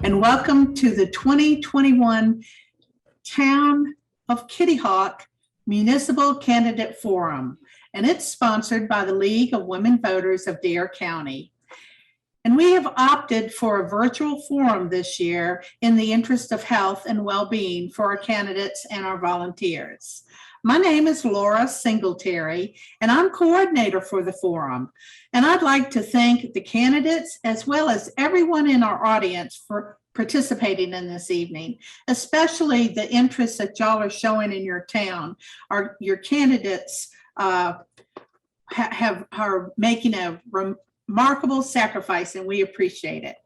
and welcome to the 2021 Town of Kitty Hawk Municipal Candidate Forum, and it's sponsored by the League of Women Voters of Dare County. And we have opted for a virtual forum this year in the interest of health and well-being for our candidates and our volunteers. My name is Laura Singletary, and I'm coordinator for the forum. And I'd like to thank the candidates as well as everyone in our audience for participating in this evening, especially the interest that y'all are showing in your town. Your candidates are making a remarkable sacrifice, and we appreciate it.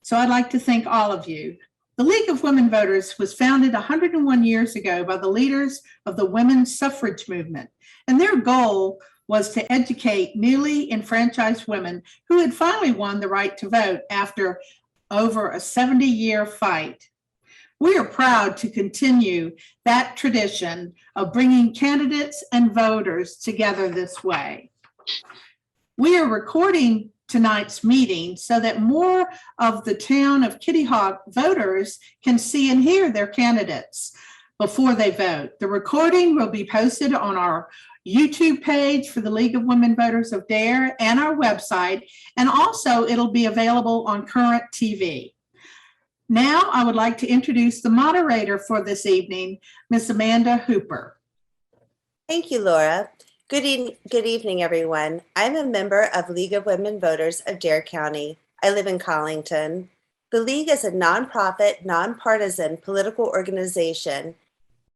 So I'd like to thank all of you. The League of Women Voters was founded 101 years ago by the leaders of the women's suffrage movement, and their goal was to educate newly enfranchised women who had finally won the right to vote after over a 70-year fight. We are proud to continue that tradition of bringing candidates and voters together this way. We are recording tonight's meeting so that more of the town of Kitty Hawk voters can see and hear their candidates before they vote. The recording will be posted on our YouTube page for the League of Women Voters of Dare and our website, and also it'll be available on Current TV. Now I would like to introduce the moderator for this evening, Ms. Amanda Hooper. Thank you, Laura. Good evening, everyone. I'm a member of League of Women Voters of Dare County. I live in Collington. The League is a nonprofit, nonpartisan political organization.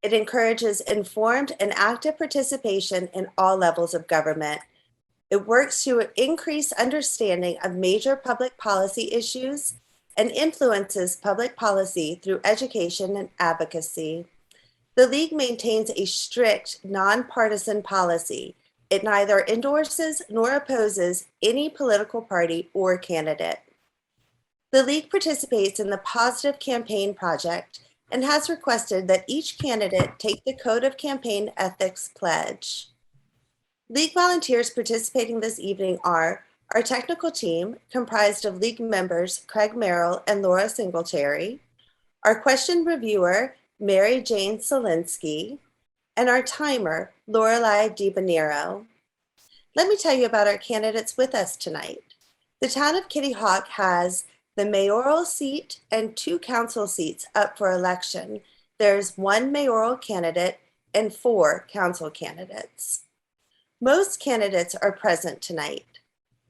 It encourages informed and active participation in all levels of government. It works to increase understanding of major public policy issues and influences public policy through education and advocacy. The League maintains a strict, nonpartisan policy. It neither endorses nor opposes any political party or candidate. The League participates in the Positive Campaign Project and has requested that each candidate take the Code of Campaign Ethics pledge. League volunteers participating this evening are our technical team, comprised of League members Craig Merrill and Laura Singletary, our question reviewer, Mary Jane Solinsky, and our timer, Lorelei DiBonero. Let me tell you about our candidates with us tonight. The town of Kitty Hawk has the mayoral seat and 2 council seats up for election. There's 1 mayoral candidate and 4 council candidates. Most candidates are present tonight.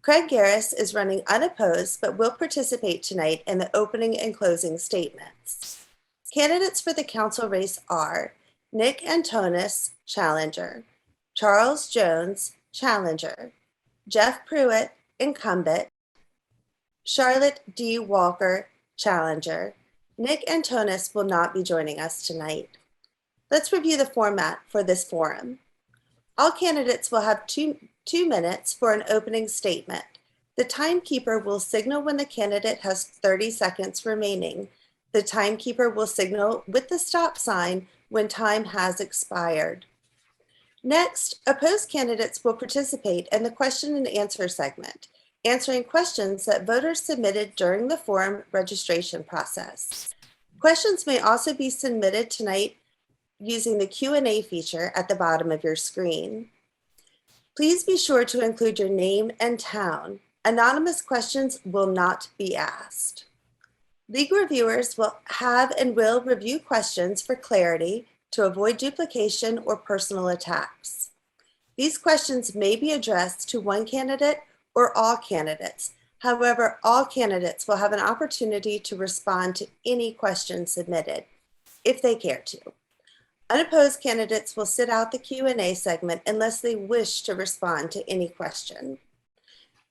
Craig Garris is running unopposed, but will participate tonight in the opening and closing statements. Candidates for the council race are Nick Antonis, challenger, Charles Jones, challenger, Jeff Pruitt, incumbent, Charlotte D. Walker, challenger. Nick Antonis will not be joining us tonight. Let's review the format for this forum. All candidates will have two minutes for an opening statement. The timekeeper will signal when the candidate has 30 seconds remaining. The timekeeper will signal with the stop sign when time has expired. Next, opposed candidates will participate in the question and answer segment, answering questions that voters submitted during the forum registration process. Questions may also be submitted tonight using the Q&A feature at the bottom of your screen. Please be sure to include your name and town. Anonymous questions will not be asked. League reviewers will have and will review questions for clarity to avoid duplication or personal attacks. These questions may be addressed to one candidate or all candidates. However, all candidates will have an opportunity to respond to any question submitted, if they care to. Unopposed candidates will sit out the Q&A segment unless they wish to respond to any question.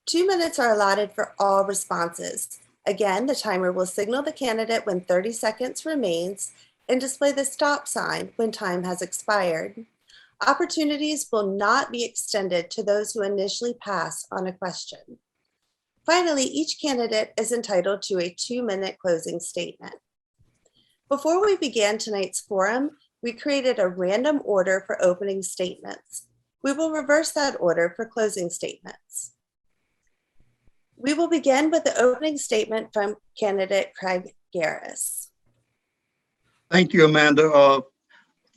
2 minutes are allotted for all responses. Again, the timer will signal the candidate when 30 seconds remains and display the stop sign when time has expired. Opportunities will not be extended to those who initially pass on a question. Finally, each candidate is entitled to a 2-minute closing statement. Before we began tonight's forum, we created a random order for opening statements. We will reverse that order for closing statements. We will begin with the opening statement from candidate Craig Garris. Thank you, Amanda.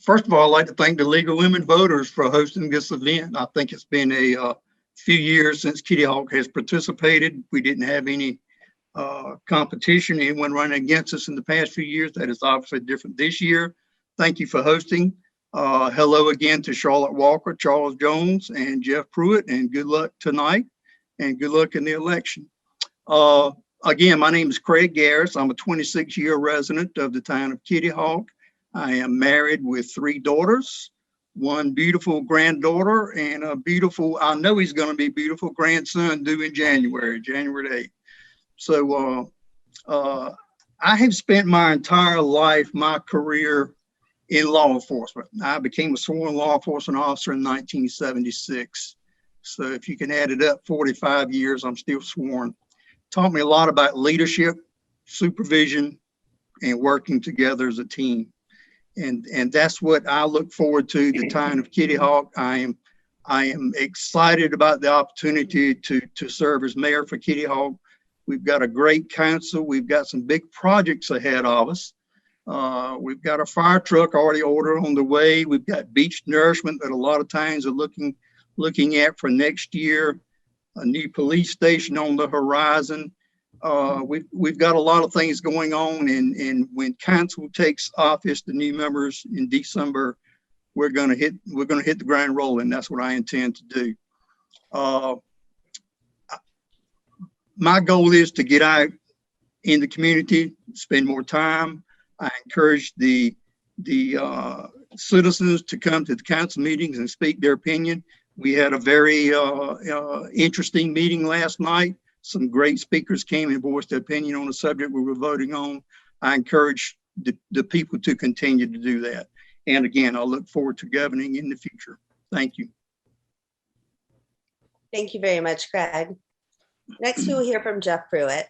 First of all, I'd like to thank the League of Women Voters for hosting this event. I think it's been a few years since Kitty Hawk has participated. We didn't have any competition, anyone running against us in the past few years. That is obviously different this year. Thank you for hosting. Hello again to Charlotte Walker, Charles Jones, and Jeff Pruitt, and good luck tonight, and good luck in the election. Again, my name is Craig Garris. I'm a 26-year resident of the town of Kitty Hawk. I am married with 3 daughters, one beautiful granddaughter, and a beautiful, I know he's going to be beautiful grandson due in January 8th. So I have spent my entire life, my career in law enforcement. I became a sworn law enforcement officer in 1976. So if you can add it up, 45 years, I'm still sworn. Taught me a lot about leadership, supervision, and working together as a team. And that's what I look forward to, the town of Kitty Hawk. I am excited about the opportunity to serve as mayor for Kitty Hawk. We've got a great council. We've got some big projects ahead of us. We've got a fire truck already ordered on the way. We've got beach nourishment that a lot of times are looking at for next year. A new police station on the horizon. We've got a lot of things going on, and when council takes office, the new members in December, we're gonna hit the ground rolling. That's what I intend to do. My goal is to get out in the community, spend more time. I encourage the citizens to come to the council meetings and speak their opinion. We had a very interesting meeting last night. Some great speakers came and voiced their opinion on the subject we were voting on. I encourage the people to continue to do that. And again, I look forward to governing in the future. Thank you. Thank you very much, Craig. Next, we will hear from Jeff Pruitt.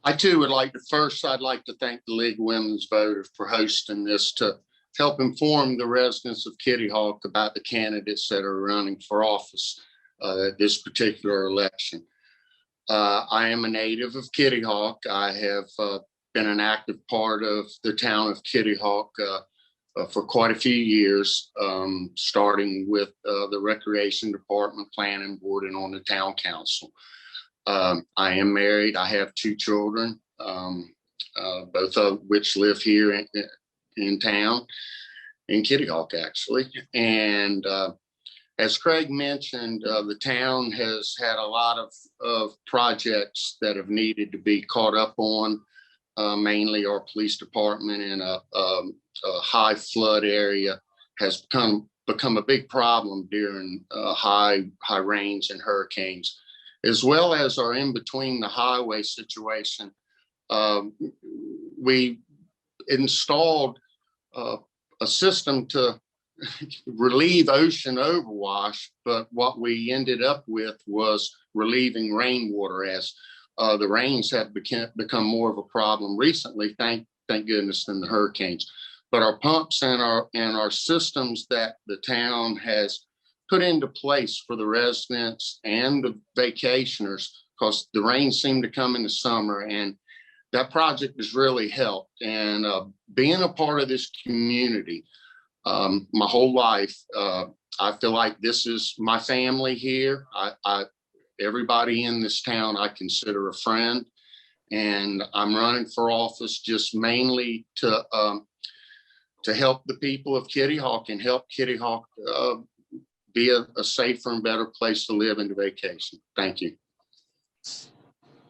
I too would like to I'd like to thank the League of Women's Voters for hosting this to help inform the residents of Kitty Hawk about the candidates that are running for office at this particular election. I am a native of Kitty Hawk. I have been an active part of the town of Kitty Hawk for quite a few years, starting with the Recreation Department, Planning Board, and on the Town Council. I am married. I have 2 children, both of which live here in town, in Kitty Hawk, actually. And as Craig mentioned, the town has had a lot of projects that have needed to be caught up on, mainly our police department in a high flood area has become a big problem during high rains and hurricanes, as well as our in between the highway situation. We installed a system to relieve ocean overwash, but what we ended up with was relieving rainwater as the rains have become more of a problem recently, thank goodness, than the hurricanes. But our pumps and our systems that the town has put into place for the residents and the vacationers, because the rains seem to come in the summer, and that project has really helped. And being a part of this community my whole life, I feel like this is my family here. Everybody in this town I consider a friend, and I'm running for office just mainly to help the people of Kitty Hawk and help Kitty Hawk be a safer and better place to live and to vacation. Thank you.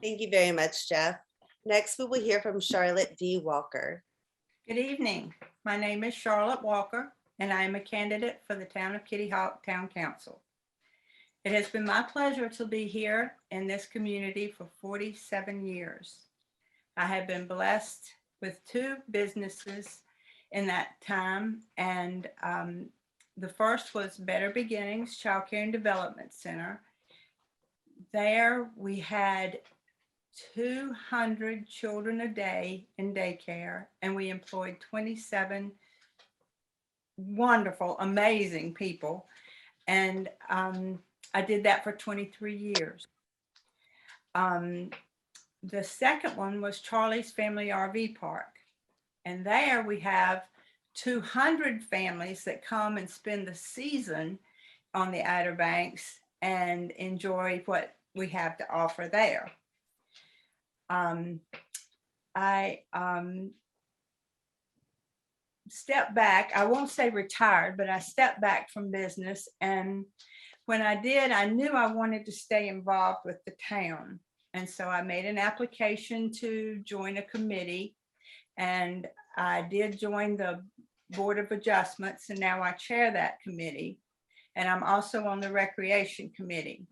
Thank you very much, Jeff. Next, we will hear from Charlotte D. Walker. Good evening. My name is Charlotte Walker, and I am a candidate for the Town of Kitty Hawk Town Council. It has been my pleasure to be here in this community for 47 years. I have been blessed with 2 businesses in that time, and the first was Better Beginnings Child Care and Development Center. There we had 200 children a day in daycare, and we employed 27 wonderful, amazing people. And I did that for 23 years. The second one was Charlie's Family RV Park. And there we have 200 families that come and spend the season on the Outer Banks and enjoy what we have to offer there. I stepped back. I won't say retired, but I stepped back from business. And when I did, I knew I wanted to stay involved with the town. And so I made an application to join a committee, and I did join the Board of Adjustments, and now I chair that committee. And I'm also on the Recreation Committee.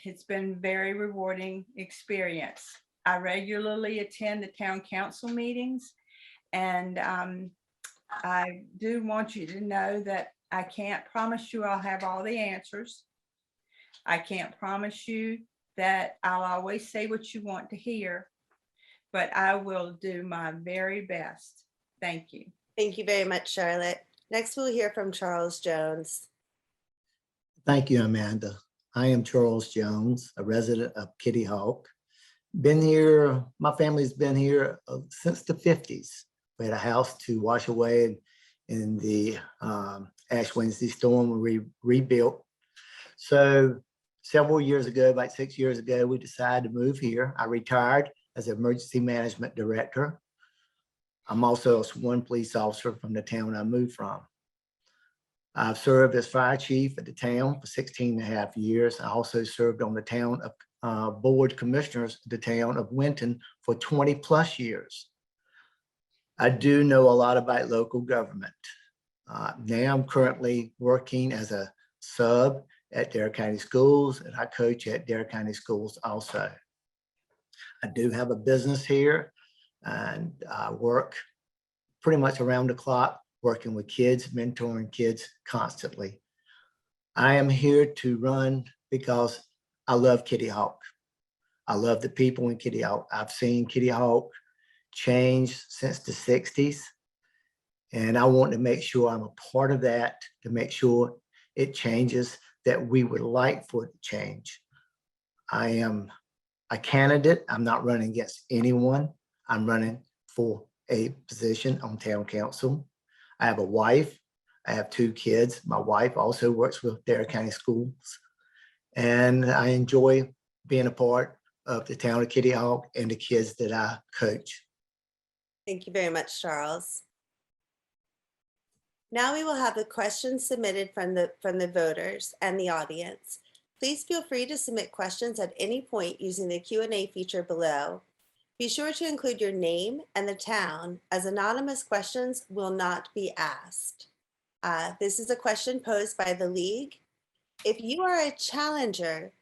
It's been very rewarding experience. I regularly attend the town council meetings, and I do want you to know that I can't promise you I'll have all the answers. I can't promise you that I'll always say what you want to hear, but I will do my very best. Thank you. Thank you very much, Charlotte. Next, we'll hear from Charles Jones. Thank you, Amanda. I am Charles Jones, a resident of Kitty Hawk. Been here, my family's been here since the 50s. We had a house to wash away in the Ash Wednesday storm. We rebuilt. So several years ago, about 6 years ago, we decided to move here. I retired as emergency management director. I'm also a sworn police officer from the town I moved from. I've served as fire chief at the town for 16.5 years. I also served on the town of board commissioners, the town of Winton, for 20+ years. I do know a lot about local government. Now I'm currently working as a sub at Dare County Schools, and I coach at Dare County Schools also. I do have a business here, and I work pretty much around the clock, working with kids, mentoring kids constantly. I am here to run because I love Kitty Hawk. I love the people in Kitty Hawk. I've seen Kitty Hawk change since the 60s, and I want to make sure I'm a part of that, to make sure it changes that we would like for it to change. I am a candidate. I'm not running against anyone. I'm running for a position on town council. I have a wife. I have 2 kids. My wife also works with Dare County Schools, and I enjoy being a part of the town of Kitty Hawk and the kids that I coach. Thank you very much, Charles. Now we will have the questions submitted from the voters and the audience. Please feel free to submit questions at any point using the Q&A feature below. Be sure to include your name and the town, as anonymous questions will not be asked. This is a question posed by the League. If you are a challenger,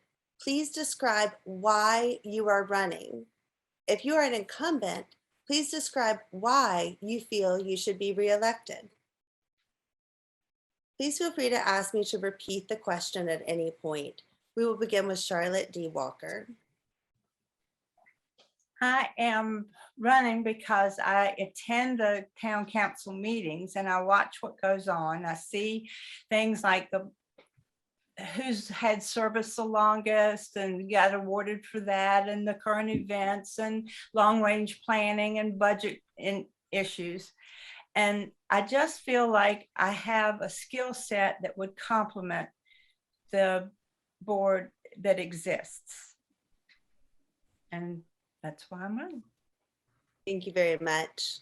please describe why you are running. If you are an incumbent, please describe why you feel you should be reelected. Please feel free to ask me to repeat the question at any point. We will begin with Charlotte D. Walker. I am running because I attend the town council meetings and I watch what goes on. I see things like who's had service the longest and got awarded for that, and the current events and long range planning and budget issues. And I just feel like I have a skill set that would complement the board that exists. And that's why I'm running. Thank you very much.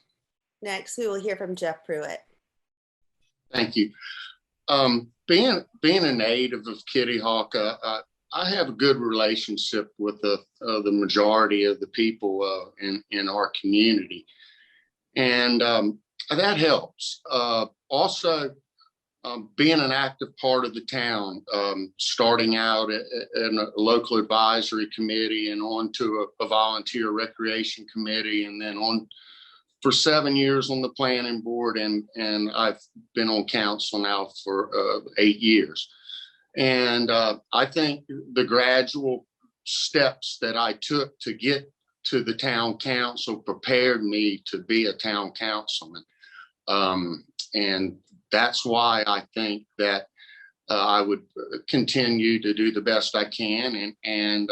Next, we will hear from Jeff Pruitt. Thank you. Being a native of Kitty Hawk, I have a good relationship with the majority of the people in our community, and that helps. Also, being an active part of the town, starting out in a local advisory committee and on to a volunteer recreation committee, and then on for 7 years on the planning board, and I've been on council now for 8 years. And I think the gradual steps that I took to get to the town council prepared me to be a town councilman. And that's why I think that I would continue to do the best I can, and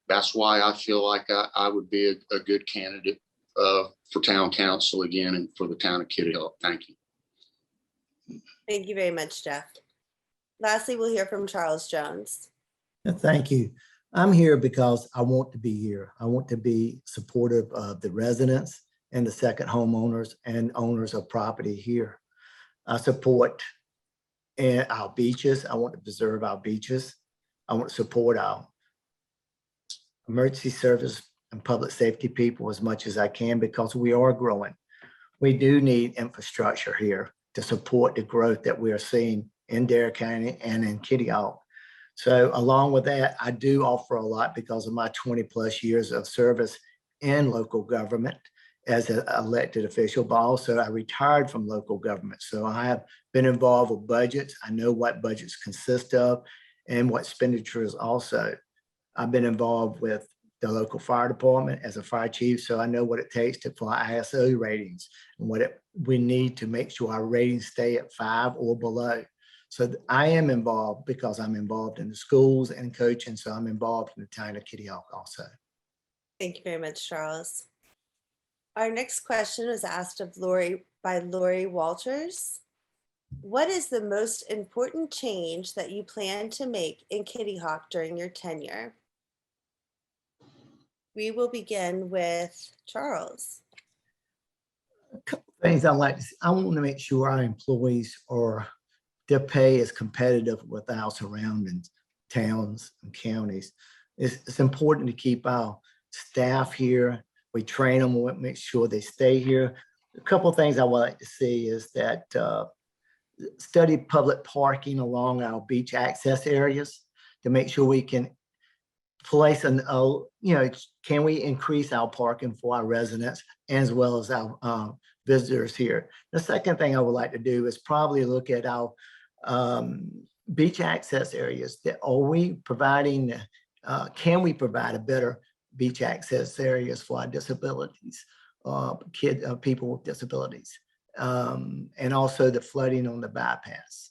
that's why I feel like I would be a good candidate for town council again and for the town of Kitty Hawk. Thank you. Thank you very much, Jeff. Lastly, we'll hear from Charles Jones. Thank you. I'm here because I want to be here. I want to be supportive of the residents and the second homeowners and owners of property here. I support our beaches. I want to preserve our beaches. I want to support our emergency service and public safety people as much as I can because we are growing. We do need infrastructure here to support the growth that we are seeing in Dare County and in Kitty Hawk. So along with that, I do offer a lot because of my 20+ years of service in local government as an elected official, but also I retired from local government. So I have been involved with budgets. I know what budgets consist of and what expenditures also. I've been involved with the local fire department as a fire chief, so I know what it takes to fly ISO ratings and we need to make sure our ratings stay at 5 or below. So I am involved because I'm involved in the schools and coaching, so I'm involved in the town of Kitty Hawk also. Thank you very much, Charles. Our next question was asked of Lori by Lori Walters. What is the most important change that you plan to make in Kitty Hawk during your tenure? We will begin with Charles. A couple things I like to see. I want to make sure our employees are, their pay is competitive with our surrounding towns and counties. It's important to keep our staff here. We train them, we make sure they stay here. A couple of things I would like to see is that study public parking along our beach access areas to make sure we can place can we increase our parking for our residents as well as our visitors here. The second thing I would like to do is probably look at our beach access areas. Are we providing, can we provide a better beach access areas for our disabilities, people with disabilities, and also the flooding on the bypass.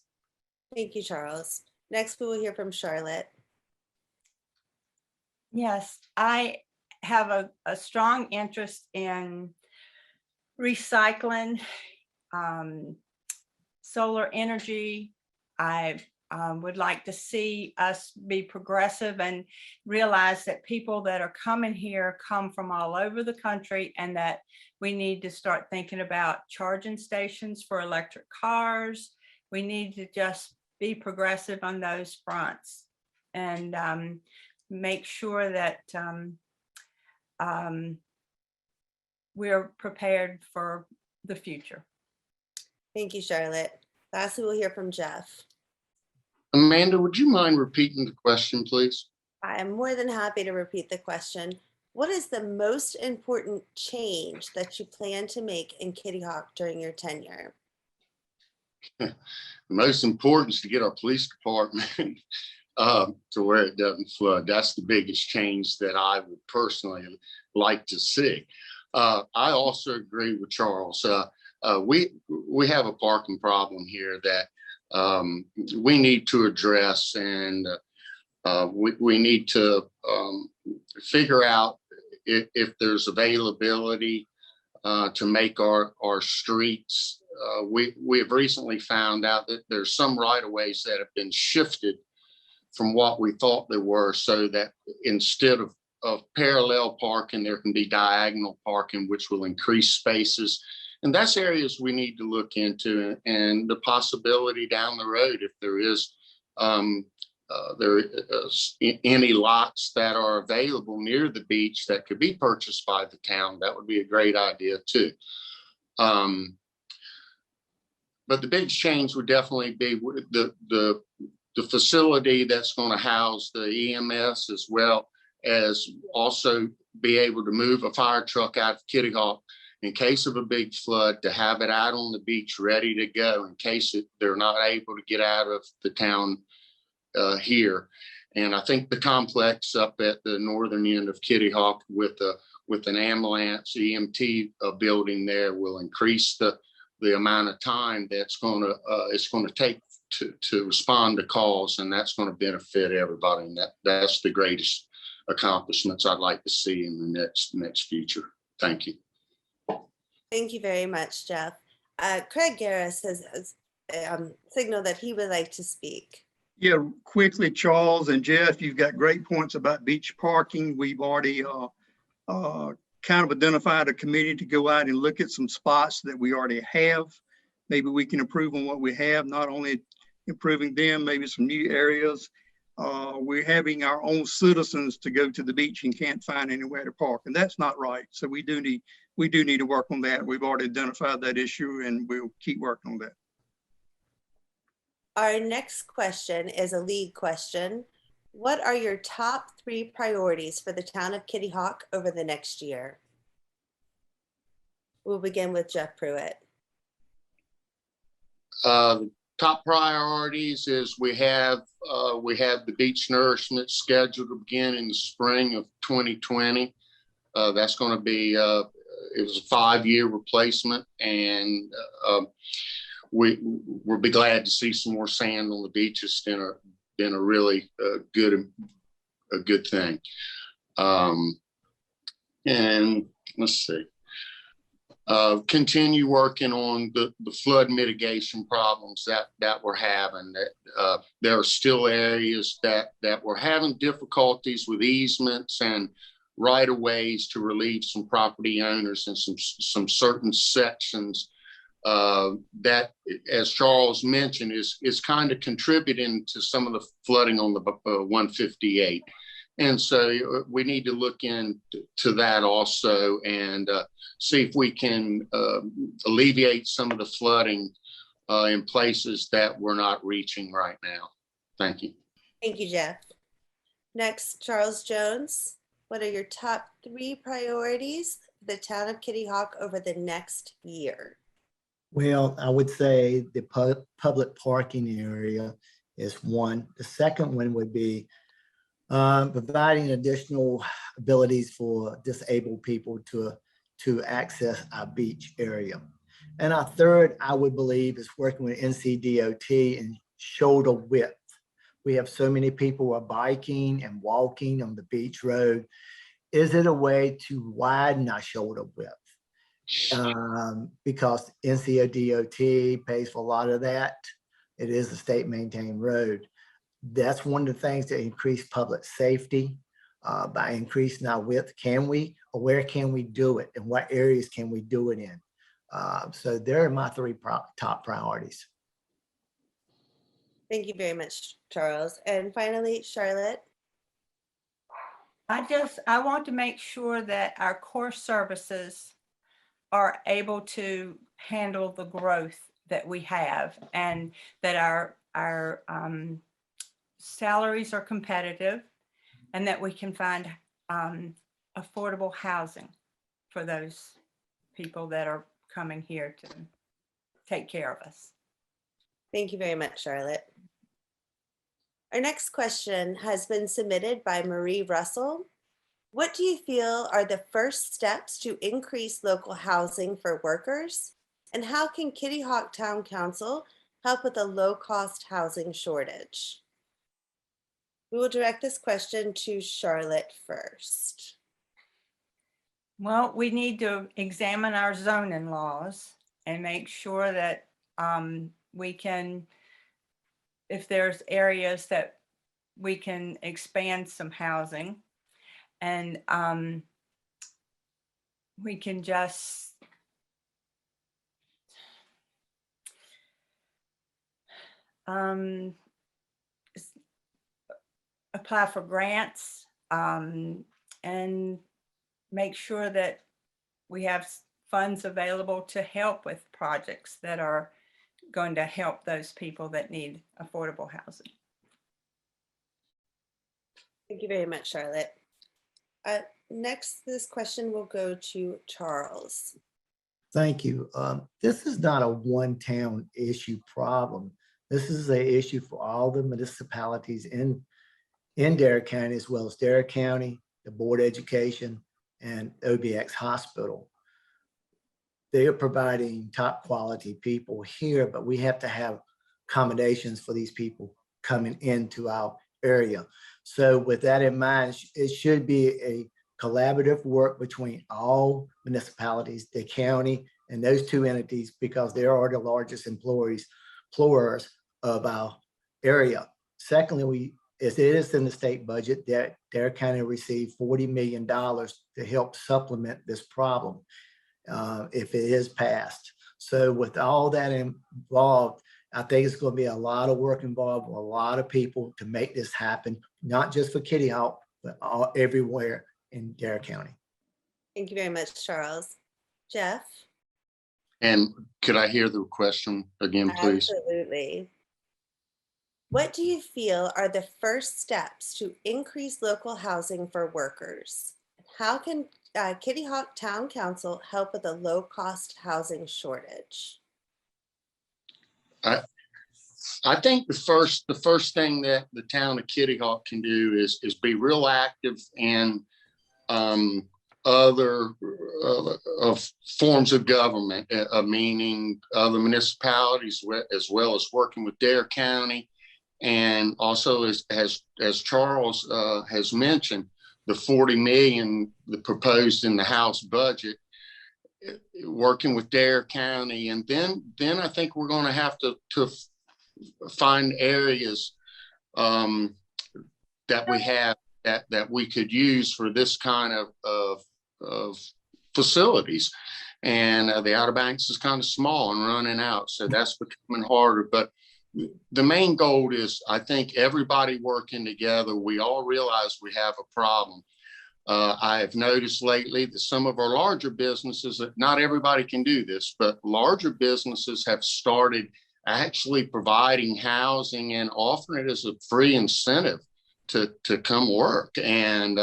Thank you, Charles. Next, we will hear from Charlotte. Yes, I have a strong interest in recycling, solar energy. I would like to see us be progressive and realize that people that are coming here come from all over the country, and that we need to start thinking about charging stations for electric cars. We need to just be progressive on those fronts and make sure that we're prepared for the future. Thank you, Charlotte. Lastly, we'll hear from Jeff. Amanda, would you mind repeating the question, please? I am more than happy to repeat the question. What is the most important change that you plan to make in Kitty Hawk during your tenure? The most important is to get our police department to where it doesn't flood. That's the biggest change that I would personally like to see. I also agree with Charles. We have a parking problem here that we need to address, and we need to figure out if there's availability to make our streets. We have recently found out that there's some right-of-ways that have been shifted from what we thought there were, so that instead of parallel parking, there can be diagonal parking, which will increase spaces. And that's areas we need to look into, and the possibility down the road, if there is any lots that are available near the beach that could be purchased by the town, that would be a great idea too. But the biggest change would definitely be the facility that's going to house the EMS, as well as also be able to move a fire truck out of Kitty Hawk in case of a big flood, to have it out on the beach ready to go in case they're not able to get out of the town here. And I think the complex up at the northern end of Kitty Hawk with an ambulance EMT building there will increase the amount of time that's going to take to respond to calls, and that's going to benefit everybody. And that's the greatest accomplishments I'd like to see in the next future. Thank you. Thank you very much, Jeff. Craig Garris has signaled that he would like to speak. Yeah, quickly, Charles and Jeff, you've got great points about beach parking. We've already kind of identified a committee to go out and look at some spots that we already have. Maybe we can improve on what we have, not only improving them, maybe some new areas. We're having our own citizens to go to the beach and can't find anywhere to park, and that's not right. So we do need to work on that. We've already identified that issue, and we'll keep working on that. Our next question is a league question. What are your top 3 priorities for the town of Kitty Hawk over the next year? We'll begin with Jeff Pruitt. Top priorities is we have the beach nourishment scheduled to begin in the spring of 2020. That's going to be it was a 5-year replacement, and we'll be glad to see some more sand on the beach. It's been a really good thing. And let's see. Continue working on the flood mitigation problems that we're having. That there are still areas that we're having difficulties with easements and right of ways to relieve some property owners in some certain sections that, as Charles mentioned, is kind of contributing to some of the flooding on the 158. And so we need to look into that also and see if we can alleviate some of the flooding in places that we're not reaching right now. Thank you. Thank you, Jeff. Next, Charles Jones. What are your top 3 priorities for the town of Kitty Hawk over the next year? Well, I would say the public parking area is one. The second one would be providing additional abilities for disabled people to access our beach area. And our third, I would believe, is working with NCDOT and shoulder width. We have so many people who are biking and walking on the beach road. Is it a way to widen our shoulder width? Because NCDOT pays for a lot of that. It is a state maintained road. That's one of the things that increase public safety by increasing our width. Can we, or where can we do it? And what areas can we do it in? So there are my 3 top priorities. Thank you very much, Charles. And finally, Charlotte. I want to make sure that our core services are able to handle the growth that we have, and that our salaries are competitive, and that we can find affordable housing for those people that are coming here to take care of us. Thank you very much, Charlotte. Our next question has been submitted by Marie Russell. What do you feel are the first steps to increase local housing for workers? And how can Kitty Hawk Town Council help with a low-cost housing shortage? We will direct this question to Charlotte first. Well, we need to examine our zoning laws and make sure that we can, if there's areas that we can expand some housing, and we can just apply for grants and make sure that we have funds available to help with projects that are going to help those people that need affordable housing. Thank you very much, Charlotte. Next, this question will go to Charles. Thank you. This is not a one-town issue problem. This is an issue for all the municipalities in Dare County, as well as Dare County, the Board of Education, and OBX Hospital. They are providing top quality people here, but we have to have accommodations for these people coming into our area. So with that in mind, it should be a collaborative work between all municipalities, the county, and those two entities, because they are the largest employers of our area. Secondly, it is in the state budget that Dare County received $40 million to help supplement this problem if it is passed. So with all that involved, I think it's going to be a lot of work involved with a lot of people to make this happen, not just for Kitty Hawk, but everywhere in Dare County. Thank you very much, Charles. Jeff? And could I hear the question again, please? Absolutely. What do you feel are the first steps to increase local housing for workers? How can Kitty Hawk Town Council help with a low-cost housing shortage? I think the first thing that the town of Kitty Hawk can do is be real active in other forms of government, meaning other municipalities, as well as working with Dare County. And also, as Charles has mentioned, the 40 million proposed in the House budget, working with Dare County. And then I think we're going to have to find areas that we have that we could use for this kind of facilities. And the Outer Banks is kind of small and running out, so that's becoming harder. But the main goal is, I think, everybody working together. We all realize we have a problem. I have noticed lately that some of our larger businesses, that not everybody can do this, but larger businesses have started actually providing housing and offering it as a free incentive to come work. And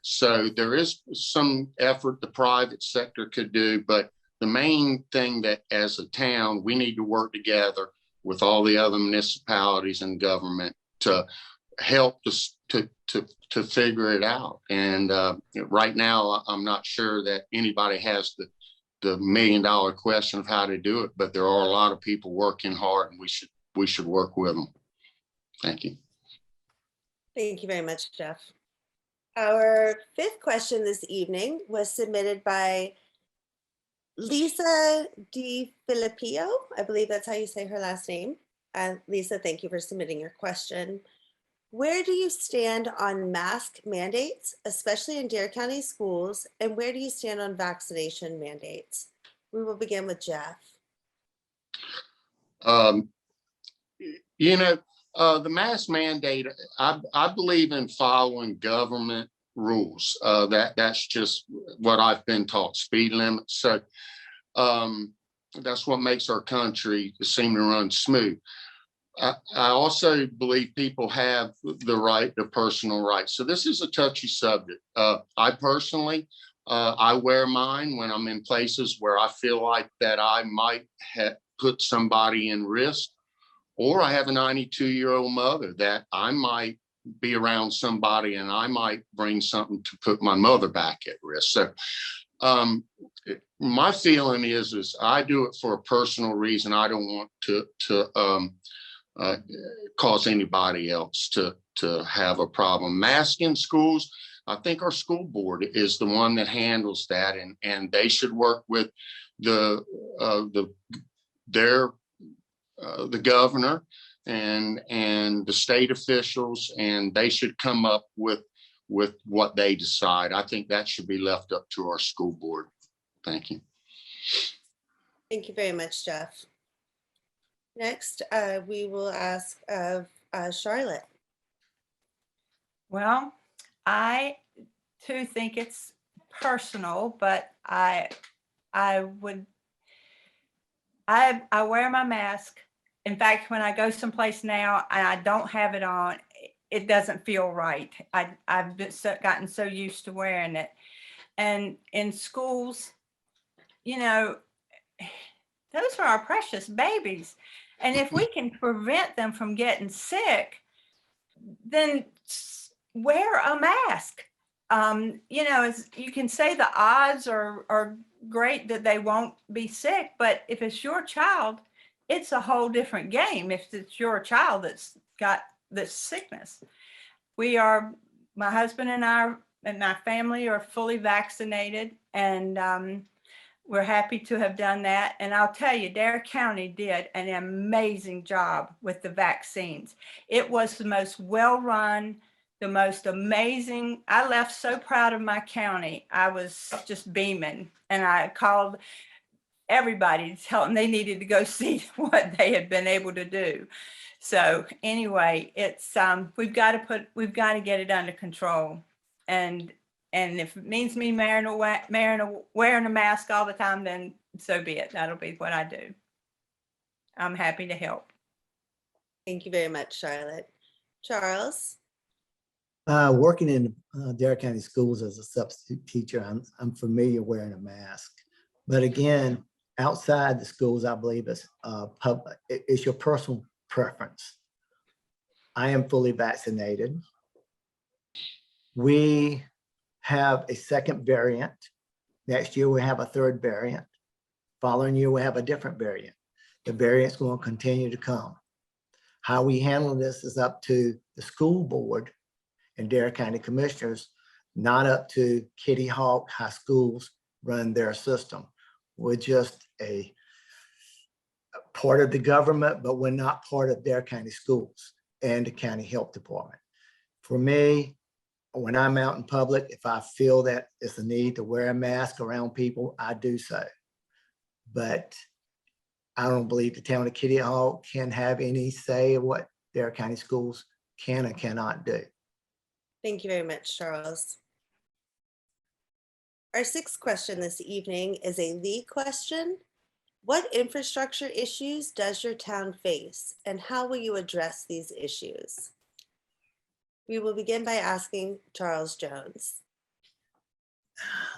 so there is some effort the private sector could do, but the main thing that as a town, we need to work together with all the other municipalities and government to help us to figure it out. And right now, I'm not sure that anybody has the $1 million question of how to do it, but there are a lot of people working hard, and we should work with them. Thank you. Thank you very much, Jeff. Our fifth question this evening was submitted by Lisa DiFilippio. I believe that's how you say her last name. Lisa, thank you for submitting your question. Where do you stand on mask mandates, especially in Dare County schools, and where do you stand on vaccination mandates? We will begin with Jeff. The mask mandate, I believe in following government rules. That's just what I've been taught, speed limits. So that's what makes our country seem to run smooth. I also believe people have the right to personal rights. So this is a touchy subject. I personally, I wear mine when I'm in places where I feel like that I might have put somebody in risk, or I have a 92-year-old mother that I might be around somebody and I might bring something to put my mother back at risk. So my feeling is I do it for a personal reason. I don't want to cause anybody else to have a problem. Mask in schools, I think our school board is the one that handles that, and they should work with the governor and the state officials, and they should come up with what they decide. I think that should be left up to our school board. Thank you. Thank you very much, Jeff. Next, we will ask of Charlotte. Well, I too think it's personal, but I wear my mask. In fact, when I go someplace now and I don't have it on, it doesn't feel right. I've gotten so used to wearing it. And in schools, those are our precious babies. And if we can prevent them from getting sick, then wear a mask. You can say the odds are great that they won't be sick, but if it's your child, it's a whole different game if it's your child that's got this sickness. My husband and I and my family are fully vaccinated, and we're happy to have done that. And I'll tell you, Dare County did an amazing job with the vaccines. It was the most well-run, the most amazing. I left so proud of my county. I was just beaming, and I called everybody to tell them they needed to go see what they had been able to do. So anyway, it's we've got to get it under control, and if it means me wearing a mask all the time, then so be it. That'll be what I do. I'm happy to help. Thank you very much, Charlotte. Charles? Working in Dare County schools as a substitute teacher, I'm familiar wearing a mask. But again, outside the schools, I believe it's your personal preference. I am fully vaccinated. We have a second variant. Next year, we have a third variant. Following year, we have a different variant. The variant's going to continue to come. How we handle this is up to the school board and Dare County commissioners, not up to Kitty Hawk High Schools run their system. We're just a part of the government, but we're not part of Dare County schools and the county health department. For me, when I'm out in public, if I feel that it's a need to wear a mask around people, I do so. But I don't believe the town of Kitty Hawk can have any say of what Dare County schools can and cannot do. Thank you very much, Charles. Our sixth question this evening is a Lee question. What infrastructure issues does your town face, and how will you address these issues? We will begin by asking Charles Jones.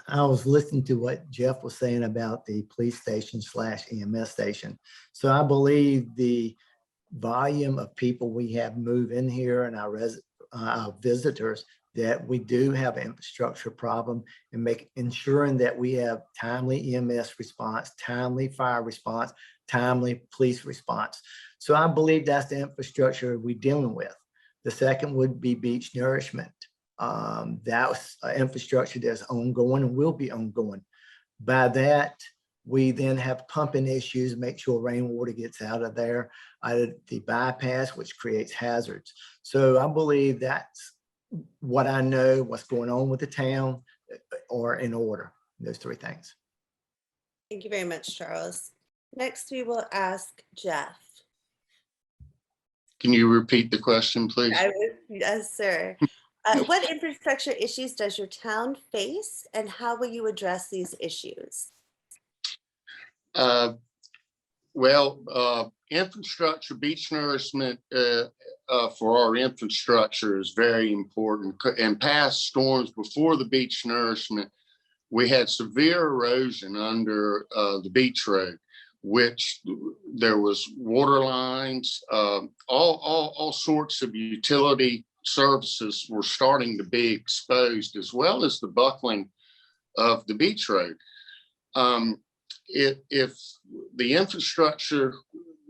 I was listening to what Jeff was saying about the police station / EMS station. So I believe the volume of people we have move in here and our visitors, that we do have an infrastructure problem, and ensuring that we have timely EMS response, timely fire response, timely police response. So I believe that's the infrastructure we're dealing with. The second would be beach nourishment. That's infrastructure that's ongoing and will be ongoing. By that, we then have pumping issues, make sure rainwater gets out of there, out of the bypass, which creates hazards. So I believe that's what I know, what's going on with the town, or in order, those three things. Thank you very much, Charles. Next, we will ask Jeff. Can you repeat the question, please? Yes, sir. What infrastructure issues does your town face, and how will you address these issues? Infrastructure, beach nourishment for our infrastructure is very important. In past storms before the beach nourishment, we had severe erosion under the beach road, which there was water lines, all sorts of utility services were starting to be exposed, as well as the buckling of the beach road. If the infrastructure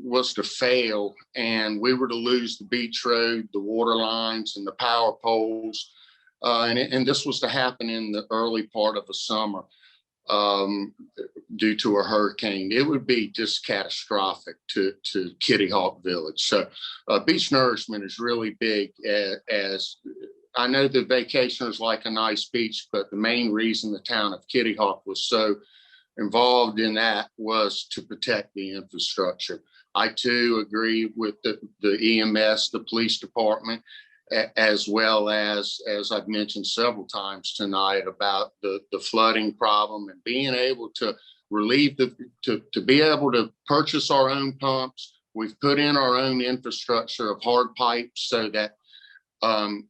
was to fail and we were to lose the beach road, the water lines, and the power poles, and this was to happen in the early part of the summer due to a hurricane, it would be just catastrophic to Kitty Hawk Village. So beach nourishment is really big. As I know the vacationers like a nice beach, but the main reason the town of Kitty Hawk was so involved in that was to protect the infrastructure. I too agree with the EMS, the police department, as well as I've mentioned several times tonight about the flooding problem, and being able to relieve to be able to purchase our own pumps. We've put in our own infrastructure of hard pipes so that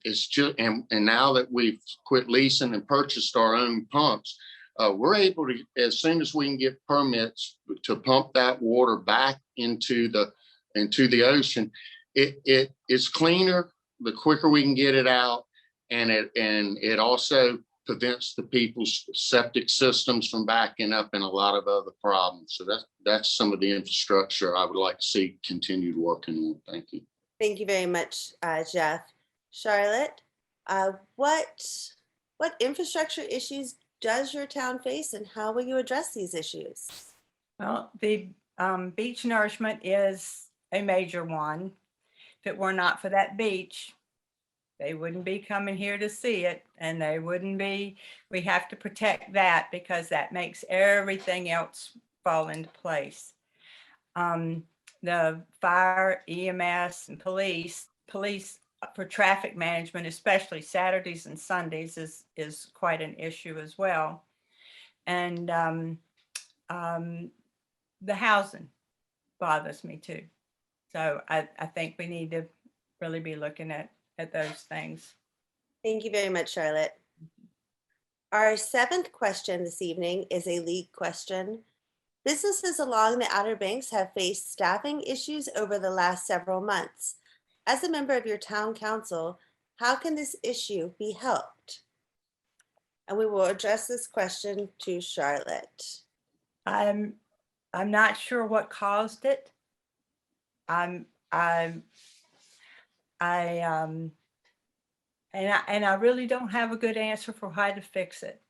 it's just, and now that we've quit leasing and purchased our own pumps, we're able to, as soon as we can get permits to pump that water back into the ocean, it's cleaner the quicker we can get it out, and it also prevents the people's septic systems from backing up and a lot of other problems. So that's some of the infrastructure I would like to see continued working on. Thank you. Thank you very much, Jeff. Charlotte, what infrastructure issues does your town face and how will you address these issues? Well, the beach nourishment is a major one. If it were not for that beach, they wouldn't be coming here to see it, and they wouldn't be, we have to protect that because that makes everything else fall into place. The fire, EMS, and police for traffic management, especially Saturdays and Sundays, is quite an issue as well. And the housing bothers me too. So I think we need to really be looking at those things. Thank you very much, Charlotte. Our seventh question this evening is a league question. Businesses along the Outer Banks have faced staffing issues over the last several months. As a member of your town council, how can this issue be helped? And we will address this question to Charlotte. I'm not sure what caused it. And I really don't have a good answer for how to fix it,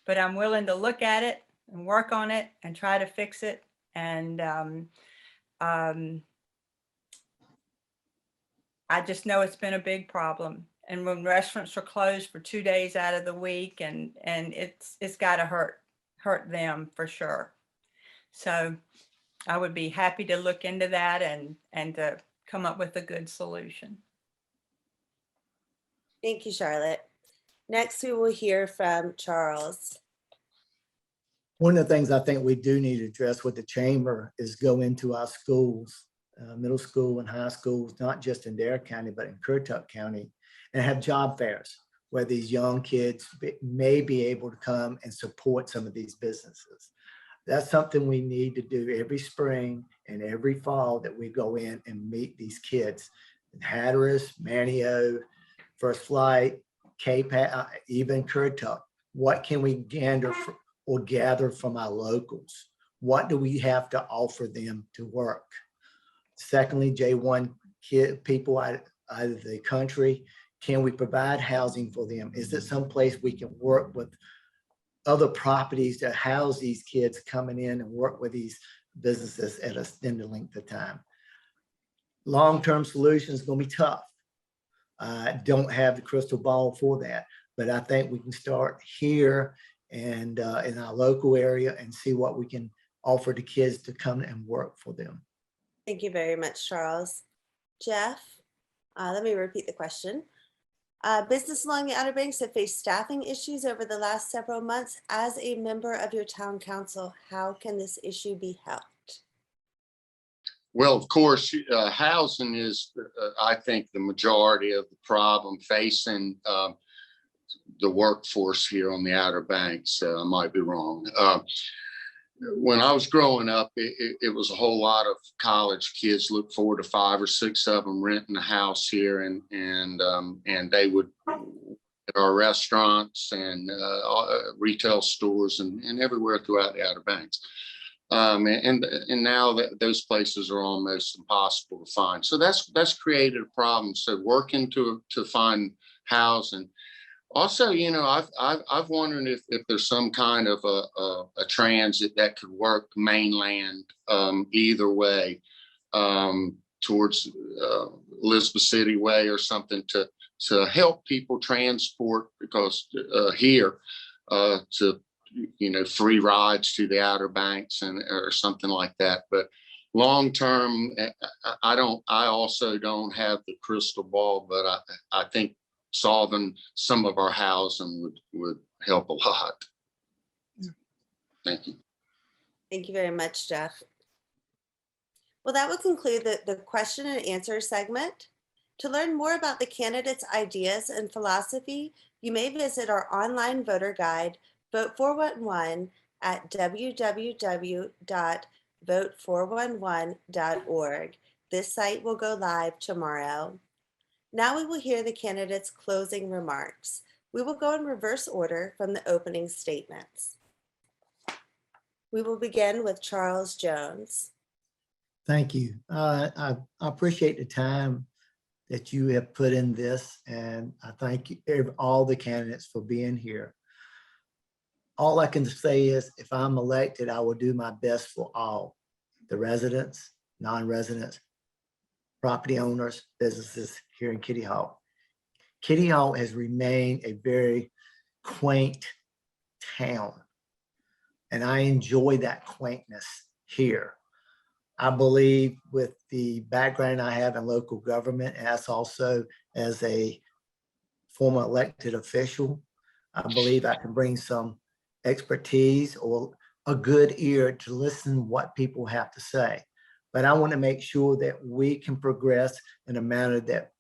but I'm willing to look at it and work on it and try to fix it. And I just know it's been a big problem. And when restaurants are closed for 2 days out of the week, and it's got to hurt them for sure. So I would be happy to look into that and to come up with a good solution. Thank you, Charlotte. Next, we will hear from Charles. One of the things I think we do need to address with the chamber is go into our schools, middle school and high schools, not just in Dare County, but in Currituck County, and have job fairs where these young kids may be able to come and support some of these businesses. That's something we need to do every spring and every fall, that we go in and meet these kids in Hatteras, Manio, First Flight, Cape, even Currituck. What can we gather from our locals? What do we have to offer them to work? Secondly, J1 people out of the country, can we provide housing for them? Is it someplace we can work with other properties to house these kids coming in and work with these businesses at a extended length of time? Long-term solutions are going to be tough. I don't have the crystal ball for that, but I think we can start here and in our local area and see what we can offer to kids to come and work for them. Thank you very much, Charles. Jeff, let me repeat the question. Business along the Outer Banks have faced staffing issues over the last several months. As a member of your town council, how can this issue be helped? Well, of course, housing is, I think, the majority of the problem facing the workforce here on the Outer Banks. I might be wrong. When I was growing up, it was a whole lot of college kids look forward to 5 or 6 of them renting a house here, and they would at our restaurants and retail stores and everywhere throughout the Outer Banks. And now that those places are almost impossible to find. So that's created a problem. So working to find housing. Also, you know, I've wondered if there's some kind of a transit that could work mainland either way towards Elizabeth City Way or something to help people transport, because here to, you know, free rides to the Outer Banks or something like that. But long term, I also don't have the crystal ball, but I think solving some of our housing would help a lot. Thank you. Thank you very much, Jeff. Well, that would conclude the question and answer segment. To learn more about the candidates' ideas and philosophy, you may visit our online voter guide, Vote 411, at www.vote411.org. This site will go live tomorrow. Now we will hear the candidates' closing remarks. We will go in reverse order from the opening statements. We will begin with Charles Jones. Thank you. I appreciate the time that you have put in this, and I thank all the candidates for being here. All I can say is if I'm elected, I will do my best for all, the residents, non-residents, property owners, businesses here in Kitty Hawk. Kitty Hawk has remained a very quaint town, and I enjoy that quaintness here. I believe with the background I have in local government, as also as a former elected official, I believe I can bring some expertise or a good ear to listen what people have to say. But I want to make sure that we can progress in a manner that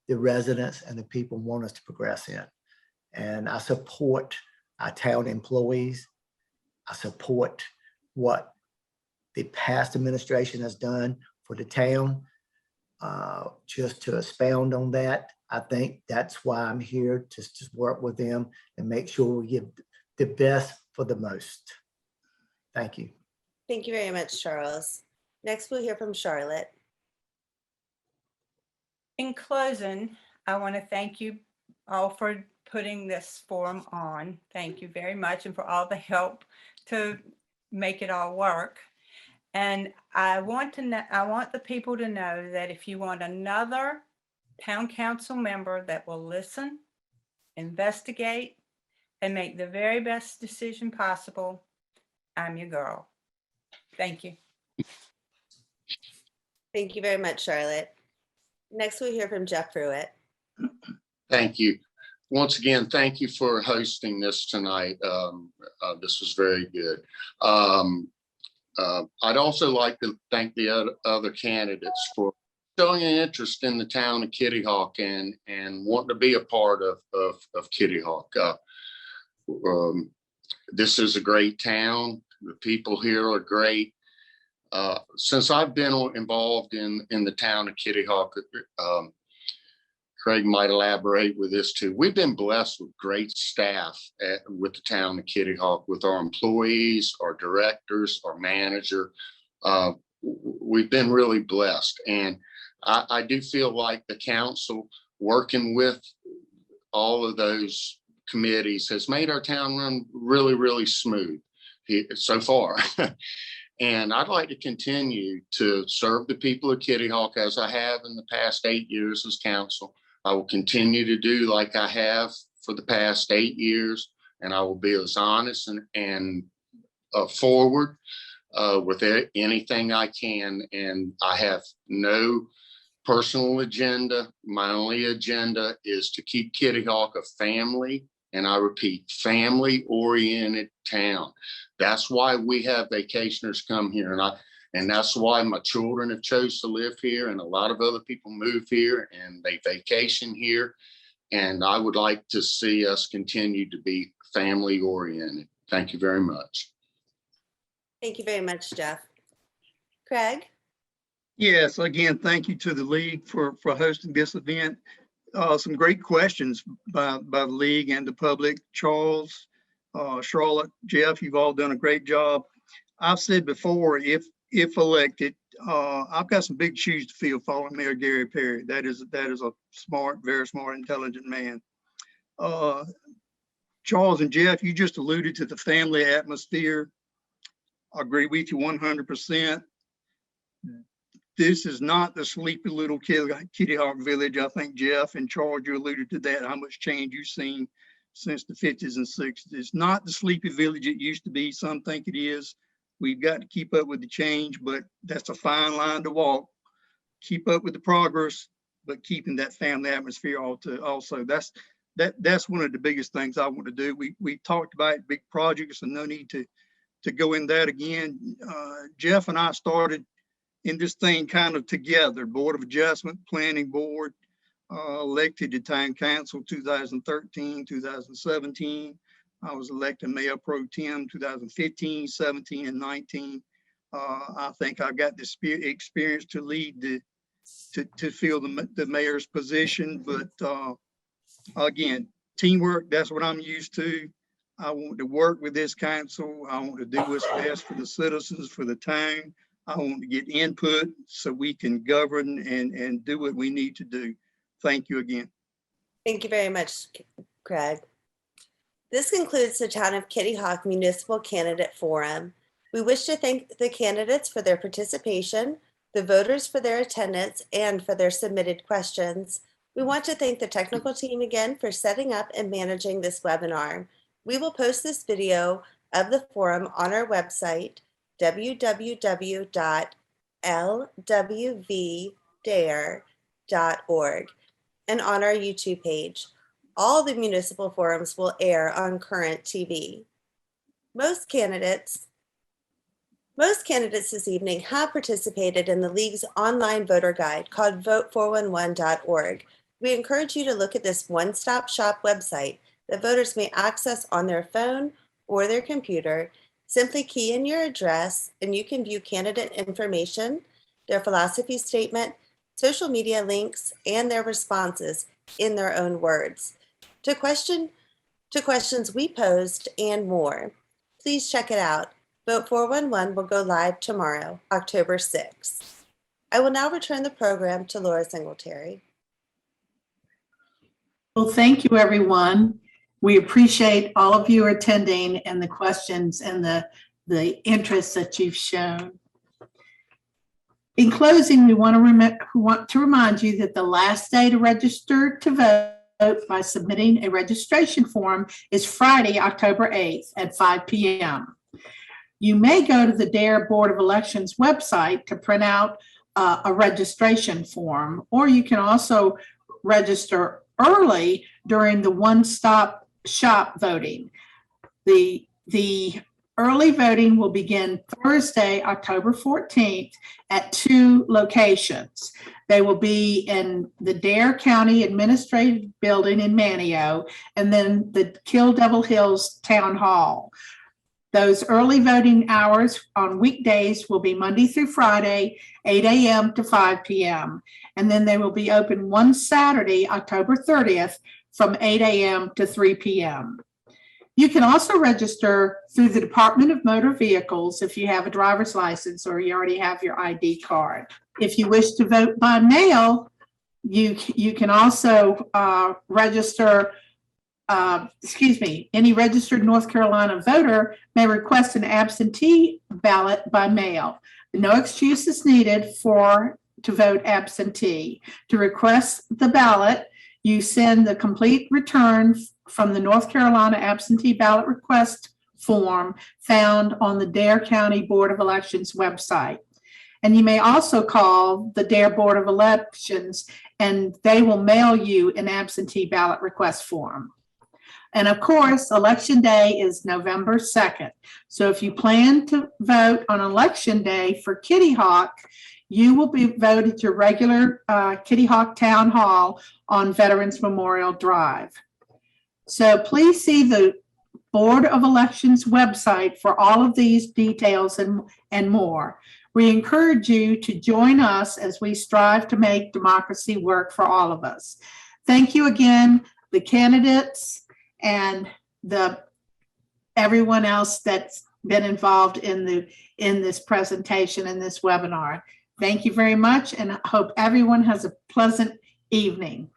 the residents and the people want us to progress in. And I support our town employees. I support what the past administration has done for the town. Just to expound on that, I think that's why I'm here, to work with them and make sure we give the best for the most. Thank you. Thank you very much, Charles. Next, we'll hear from Charlotte. In closing, I want to thank you all for putting this forum on. Thank you very much, and for all the help to make it all work. And I want the people to know that if you want another town council member that will listen, investigate, and make the very best decision possible, I'm your girl. Thank you. Thank you very much, Charlotte. Next, we'll hear from Jeff Pruitt. Thank you. Once again, thank you for hosting this tonight. This was very good. I'd also like to thank the other candidates for showing an interest in the town of Kitty Hawk and wanting to be a part of Kitty Hawk. This is a great town. The people here are great. Since I've been involved in the town of Kitty Hawk, Craig might elaborate with this too. We've been blessed with great staff with the town of Kitty Hawk, with our employees, our directors, our manager. We've been really blessed. And I do feel like the council, working with all of those committees, has made our town run really, really smooth so far. And I'd like to continue to serve the people of Kitty Hawk as I have in the past 8 years as council. I will continue to do like I have for the past 8 years, and I will be as honest and forward with anything I can. And I have no personal agenda. My only agenda is to keep Kitty Hawk a family, and I repeat, family-oriented town. That's why we have vacationers come here, and that's why my children have chose to live here, and a lot of other people move here and they vacation here. And I would like to see us continue to be family oriented. Thank you very much. Thank you very much, Jeff. Craig? Yes, again, thank you to the league for hosting this event. Some great questions by the league and the public. Charles, Charlotte, Jeff, you've all done a great job. I've said before, if elected, I've got some big shoes to fill following Mayor Gary Perry. That is a smart, very smart, intelligent man. Charles and Jeff, you just alluded to the family atmosphere. I agree with you 100%. This is not the sleepy little Kitty Hawk village. I think Jeff and Charles, you alluded to that, how much change you've seen since the 50s and 60s. It's not the sleepy village it used to be. Some think it is. We've got to keep up with the change, but that's a fine line to walk. Keep up with the progress, but keeping that family atmosphere also. That's one of the biggest things I want to do. We talked about big projects, and no need to go in that again. Jeff and I started in this thing kind of together. Board of Adjustment, Planning Board, elected to Town Council 2013, 2017. I was elected Mayor Pro Tem 2015, 17, and 19. I think I got the experience to lead to fill the mayor's position. But again, teamwork, that's what I'm used to. I want to work with this council. I want to do what's best for the citizens, for the town. I want to get input so we can govern and do what we need to do. Thank you again. Thank you very much, Craig. This concludes the Town of Kitty Hawk Municipal Candidate Forum. We wish to thank the candidates for their participation, the voters for their attendance, and for their submitted questions. We want to thank the technical team again for setting up and managing this webinar. We will post this video of the forum on our website, www.lwvdare.org, and on our YouTube page. All the municipal forums will air on current TV. Most candidates this evening have participated in the League's online voter guide called vote411.org. We encourage you to look at this one-stop shop website that voters may access on their phone or their computer. Simply key in your address and you can view candidate information, their philosophy statement, social media links, and their responses in their own words to questions we posed and more. Please check it out. Vote 411 will go live tomorrow, October 6th. I will now return the program to Laura Singletary. Well, thank you, everyone. We appreciate all of you attending and the questions and the interest that you've shown. In closing, we want to remind you that the last day to register to vote by submitting a registration form is Friday, October 8th at 5 p.m. You may go to the DARE Board of Elections website to print out a registration form, or you can also register early during the one-stop shop voting. The early voting will begin Thursday, October 14th at 2 locations. They will be in the Dare County Administrative Building in Manteo and then the Kill Devil Hills Town Hall. Those early voting hours on weekdays will be Monday through Friday, 8 a.m. to 5 p.m. And then they will be open one Saturday, October 30th, from 8 a.m. to 3 p.m. You can also register through the Department of Motor Vehicles if you have a driver's license or you already have your ID card. If you wish to vote by mail, you can also register. Any registered North Carolina voter may request an absentee ballot by mail. No excuse is needed to vote absentee. To request the ballot, you send the complete return from the North Carolina absentee ballot request form found on the Dare County Board of Elections website. And you may also call the Dare Board of Elections and they will mail you an absentee ballot request form. And of course, Election Day is November 2nd. So if you plan to vote on Election Day for Kitty Hawk, you will be voted at your regular Kitty Hawk Town Hall on Veterans Memorial Drive. So please see the Board of Elections website for all of these details and more. We encourage you to join us as we strive to make democracy work for all of us. Thank you again, the candidates and everyone else that's been involved in this presentation and this webinar. Thank you very much, and I hope everyone has a pleasant evening.